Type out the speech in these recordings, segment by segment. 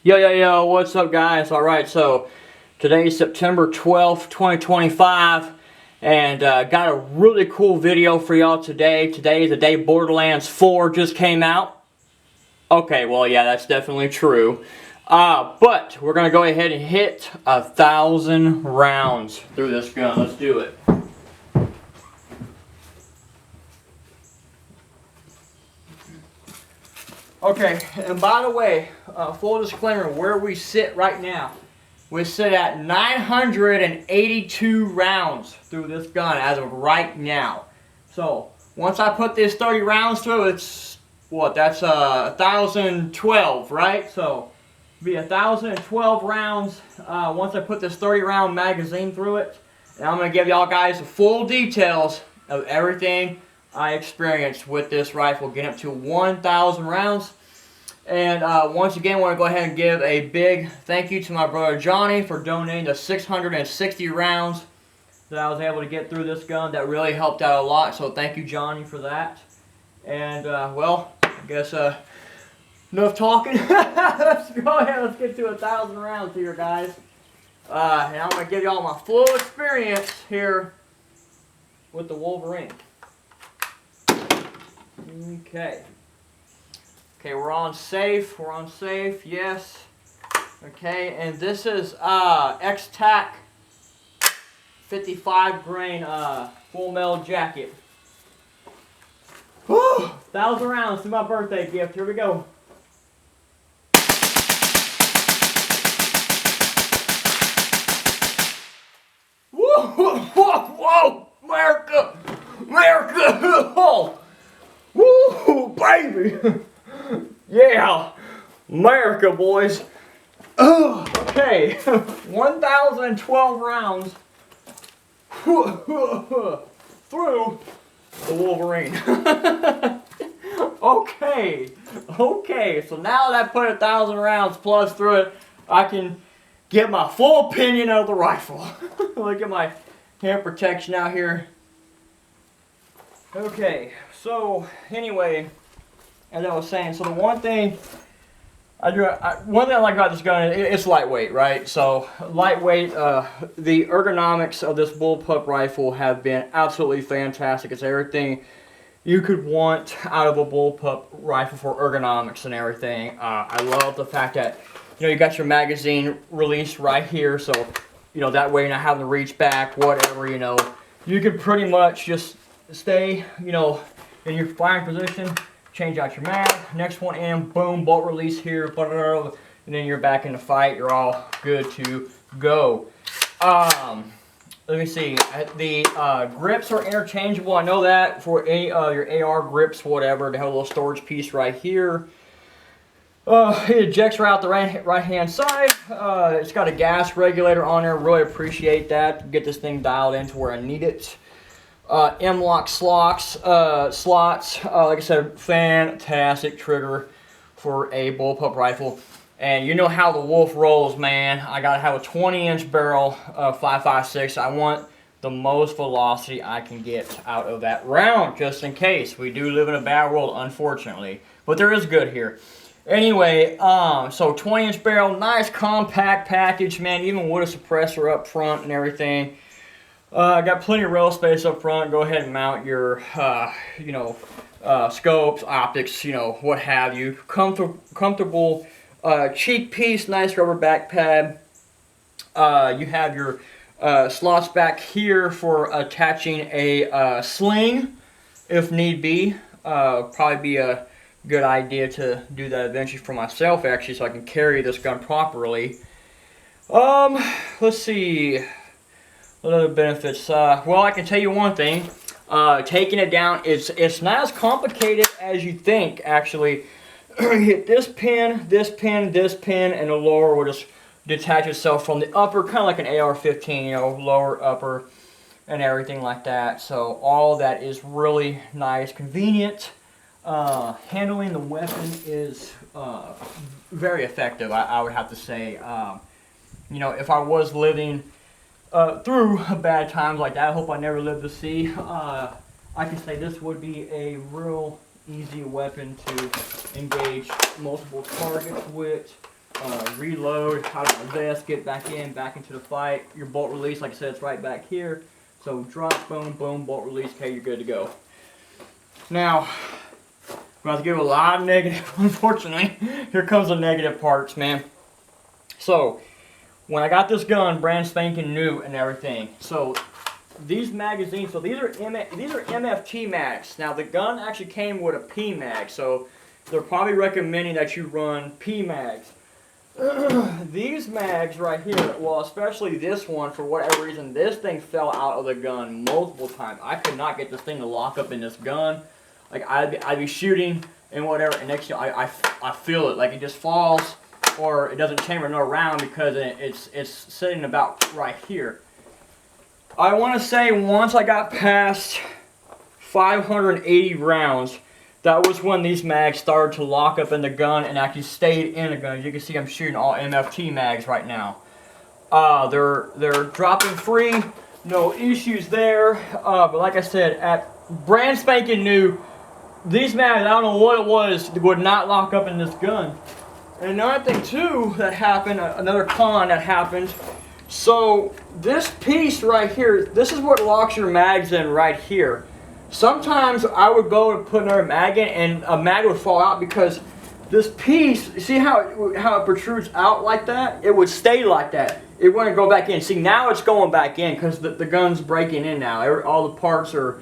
Yo, what's up, guys? Alright, so today's September 12th, 2025, and got a really cool video for y'all today. Today is the day Borderlands 4 just came out. Okay, well, yeah, that's definitely true. But we're gonna go ahead and hit 1,000 rounds through this gun. Let's do it. Okay, and by the way, full disclaimer, where we sit right now, we sit at 982 rounds through this gun as of right now. So, once I put this 30 rounds through, it's, what, that's 1,012, right? So, be 1,012 rounds once I put this 30 round magazine through it. And I'm going to give y'all guys the full details of everything I experienced with this rifle, getting up to 1,000 rounds. And once again, I want to go ahead and give a big thank you to my brother Johnny for donating the 660 rounds that I was able to get through this gun. That really helped out a lot, so thank you, Johnny, for that. And, well, I guess enough talking. Let's go ahead, let's get to 1,000 rounds here, guys. And I'm going to give y'all my full experience here with the Wolverine. Okay. Okay, we're on safe, yes. Okay, and this is X-Tac 55 grain full metal jacket. Woo! 1,000 rounds to my birthday gift, here we go. Whoa, America! Oh! Woo, baby! Yeah, America, boys. Okay, 1,012 rounds through the Wolverine. Okay, so now that I put 1,000 rounds plus through it, I can get my full opinion of the rifle. Look at my hand protection out here. Okay, so anyway, as I was saying, so the one thing I like about this gun, it's lightweight, right? So lightweight, the ergonomics of this bullpup rifle have been absolutely fantastic. It's everything you could want out of a bullpup rifle for ergonomics and everything. I love the fact that, you got your magazine released right here, so, that way you're not having to reach back, whatever, you can pretty much just stay, in your firing position, change out your mag, next one in, boom, bolt release here, and then you're back in the fight, you're all good to go. Let me see, the grips are interchangeable, I know that, for any your AR grips, whatever. They have a little storage piece right here. It ejects right out the right hand side. It's got a gas regulator on there, really appreciate that, get this thing dialed in to where I need it. M-lock slots, like I said, fantastic trigger for a bullpup rifle. And you know how the Wolf rolls, man. I gotta have a 20-inch barrel, 5.56. I want the most velocity I can get out of that round, just in case. We do live in a bad world, unfortunately, but there is good here. Anyway, so 20-inch barrel, nice compact package, man, even with a suppressor up front and everything. Got plenty of rail space up front. Go ahead and mount your, scopes, optics, what have you. Comfortable cheek piece, nice rubber back pad. You have your slots back here for attaching a sling, if need be. Probably be a good idea to do that eventually for myself, actually, so I can carry this gun properly. Let's see. What other benefits? Well, I can tell you one thing. Taking it down, it's not as complicated as you think, actually. Hit this pin, and the lower will just detach itself from the upper, kind of like an AR-15, lower, upper, and everything like that. So all that is really nice, convenient. Handling the weapon is very effective, I would have to say. If I was living through bad times like that, I hope I never live to see, I can say this would be a real easy weapon to engage multiple targets with. reload out of my vest, get back into the fight. Your bolt release, like I said, it's right back here. So drop, boom, boom, bolt release, okay, you're good to go. Now, I'm about to give a lot of negative, unfortunately. Here comes the negative parts, man. So, when I got this gun, brand spanking new and everything. So, these magazines, so these are MFT mags. Now, the gun actually came with a P mag, so they're probably recommending that you run P mags. These mags right here, well, especially this one, for whatever reason, this thing fell out of the gun multiple times. I could not get this thing to lock up in this gun. Like, I'd be shooting and whatever, and next thing I feel it, like it just falls, or it doesn't chamber no round because it's sitting about right here. I want to say once I got past 580 rounds, that was when these mags started to lock up in the gun and actually stayed in the gun. As you can see, I'm shooting all MFT mags right now. They're dropping free, no issues there. But like I said, at brand spanking new, these mags, I don't know what it was, would not lock up in this gun. And another thing too that happened, another con that happened. So this piece right here, this is what locks your mags in right here. Sometimes I would go and put another mag in and a mag would fall out because this piece, see how it protrudes out like that? It would stay like that. It wouldn't go back in. See, now it's going back in because the gun's breaking in now. All the parts are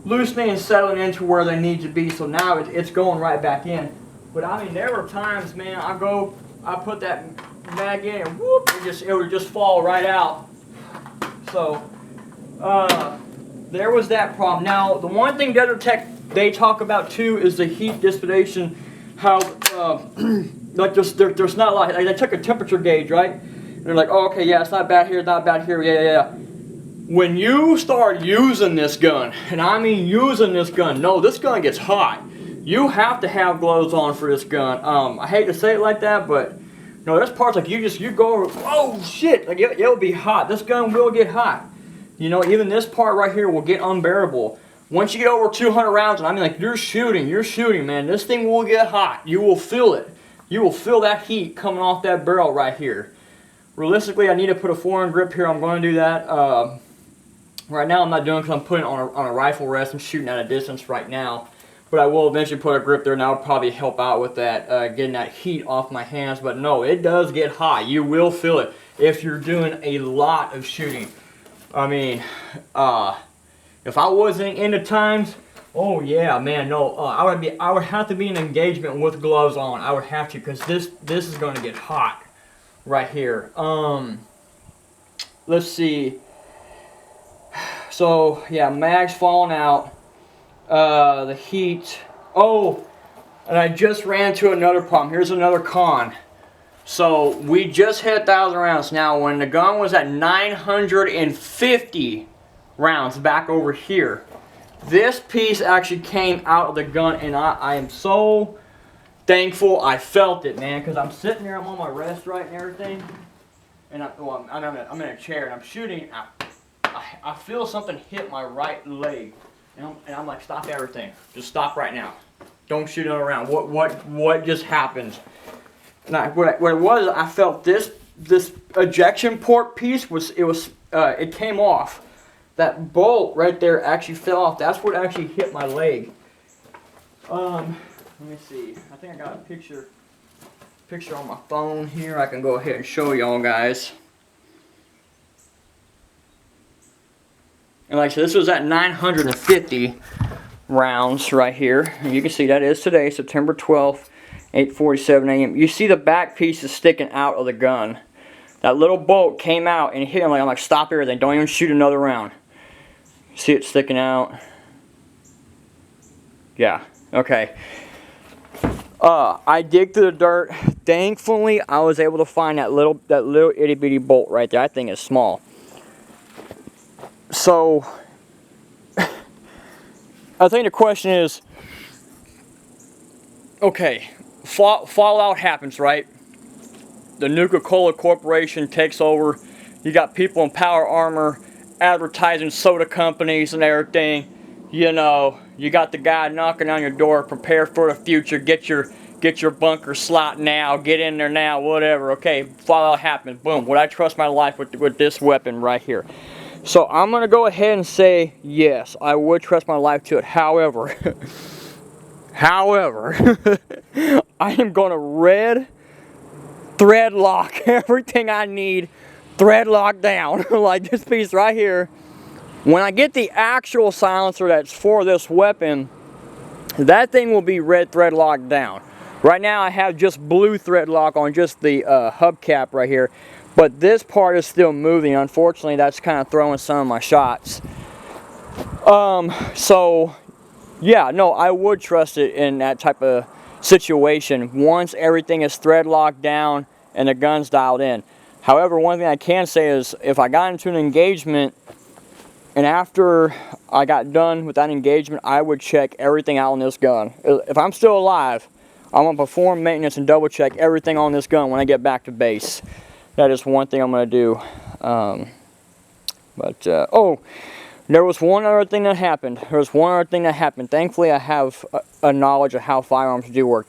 loosening and settling into where they need to be, so now it's going right back in. But I mean, there were times, man, I put that mag in and whoop, it would just fall right out. So, there was that problem. Now, the one thing Desert Tech, they talk about too is the heat dissipation, how, like there's not a lot, like they took a temperature gauge, right? And they're like, oh, okay, yeah, it's not bad here, not bad here, yeah. When you start using this gun, and I mean using this gun, no, this gun gets hot. You have to have gloves on for this gun. I hate to say it like that, but no, there's parts like you go, oh shit, like it'll be hot. This gun will get hot. You know, even this part right here will get unbearable. Once you get over 200 rounds, and I mean like you're shooting, man, this thing will get hot. You will feel it. You will feel that heat coming off that barrel right here. Realistically, I need to put a forearm grip here. I'm going to do that. Right now I'm not doing it because I'm putting it on a rifle rest and shooting at a distance right now. But I will eventually put a grip there and that will probably help out with that, getting that heat off my hands. But no, it does get hot. You will feel it if you're doing a lot of shooting. I mean, if I wasn't into times, oh yeah, man, no, I would have to be in engagement with gloves on. I would have to, because this is going to get hot right here. Let's see. So yeah, mag's falling out. The heat. Oh, and I just ran into another problem. Here's another con. So we just hit 1,000 rounds. Now, when the gun was at 950 rounds back over here, this piece actually came out of the gun, and I am so thankful I felt it, man, because I'm sitting there, I'm on my rest right and everything, and I'm in a chair and I'm shooting. I feel something hit my right leg. And I'm like, stop everything. Just stop right now. Don't shoot another round. What just happened? And what it was, I felt this ejection port piece it came off. That bolt right there actually fell off. That's what actually hit my leg. Let me see. I think I got a picture on my phone here. I can go ahead and show y'all guys. And like I said, this was at 950 rounds right here. And you can see that is today, September 12th, 8:47 a.m. You see the back piece is sticking out of the gun. That little bolt came out and hit him. I'm like, stop everything. Don't even shoot another round. See it sticking out? Yeah, okay. I dig through the dirt. Thankfully, I was able to find that little itty bitty bolt right there. That thing is small. So, I think the question is, okay, fallout happens, right? The Nuka-Cola Corporation takes over. You got people in power armor advertising soda companies and everything. You know, you got the guy knocking on your door, prepare for the future, get your get your bunker slot now, get in there now, whatever. Okay, follow what happened. Boom. Would I trust my life with this weapon right here? So I'm gonna go ahead and say yes, I would trust my life to it. However, I am gonna red thread lock everything I need, thread lock down, like this piece right here. When I get the actual silencer that's for this weapon, that thing will be red thread locked down. Right now I have just blue thread lock on just the hubcap right here, but this part is still moving. Unfortunately, that's kind of throwing some of my shots. So yeah, no, I would trust it in that type of situation once everything is thread locked down and the gun's dialed in. However, one thing I can say is if I got into an engagement and after I got done with that engagement, I would check everything out on this gun. If I'm still alive, I'm going to perform maintenance and double check everything on this gun when I get back to base. That is one thing I'm going to do. Oh, there was one other thing that happened. Thankfully, I have a knowledge of how firearms do work.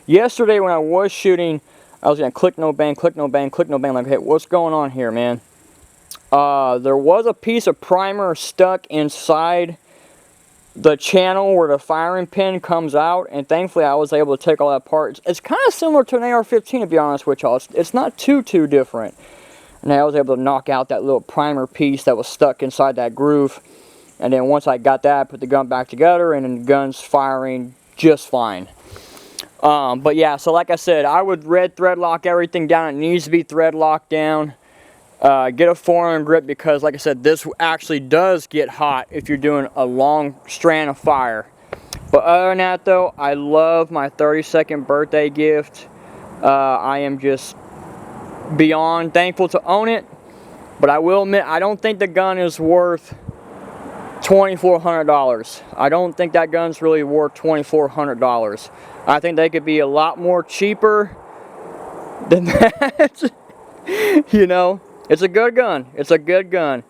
Yesterday when I was shooting, I was going to click no bang, click no bang, click no bang. Like, hey, what's going on here, man? There was a piece of primer stuck inside the channel where the firing pin comes out, and thankfully I was able to take all that apart. It's kind of similar to an AR-15, to be honest with y'all. It's not too different. And I was able to knock out that little primer piece that was stuck inside that groove. And then once I got that, I put the gun back together, and then the gun's firing just fine. But yeah, so like I said, I would red thread lock everything down. It needs to be thread locked down. Get a 4-iron grip because, like I said, this actually does get hot if you're doing a long strand of fire. But other than that, though, I love my 32nd birthday gift. I am just beyond thankful to own it. But I will admit, I don't think the gun is worth $2,400. I don't think that gun's really worth $2,400. I think they could be a lot more cheaper than that. You know, it's a good gun. It's a good gun.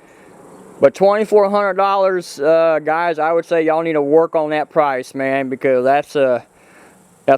But $2,400, guys, I would say y'all need to work on that price, man, because that's a